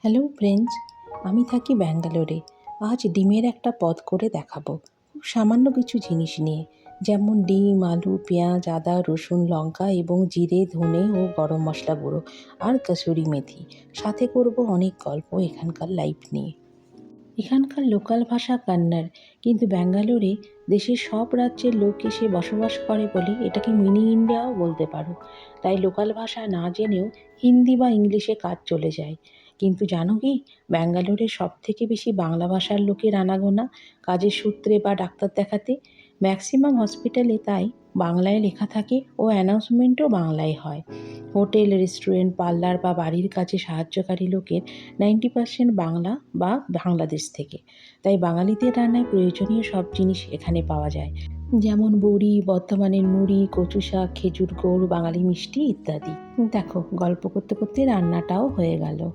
Hello friends, আমি থাকি ব্যাঙ্গালোরে। আজ ডিমের একটা পদ করে দেখাবো, খুব সামান্য কিছু জিনিস নিয়ে। যেমন ডিম, আলু, পেঁয়াজ, আদা, রসুন, লঙ্কা এবং জিরে, ধনে ও গরম মশলা গুঁড়ো আর কসুরি মেথি। সাথে করব অনেক গল্প এখানকার লাইফ নিয়ে। এখানকার লোকাল ভাষা কন্নড়, কিন্তু ব্যাঙ্গালোরে দেশের সব রাজ্যের লোক এসে বসবাস করে বলে এটাকে মিনি ইন্ডিয়াও বলতে পারো। তাই লোকাল ভাষা না জেনেও হিন্দি বা ইংলিশে কাজ চলে যায়। কিন্তু জানো কি, ব্যাঙ্গালোরে সব থেকে বেশি বাংলা ভাষার লোকের আনাগোনা, কাজের সূত্রে বা ডাক্তার দেখাতে। ম্যাক্সিমাম হসপিটালে তাই বাংলায় লেখা থাকে ও অ্যানাউন্সমেন্টও বাংলায় হয়। হোটেল, রেস্টুরেন্ট, পার্লার বা বাড়ির কাজে সাহায্যকারী লোকের 90% বাংলা বা বাংলাদেশ থেকে। তাই বাঙালিদের রান্নায় প্রয়োজনীয় সব জিনিস এখানে পাওয়া যায়, যেমন বড়ি, বর্ধমানের মুড়ি, কচু শাক, খেজুর গুড়, বাঙালি মিষ্টি ইত্যাদি। দেখো, গল্প করতে করতে রান্নাটাও হয়ে গেল।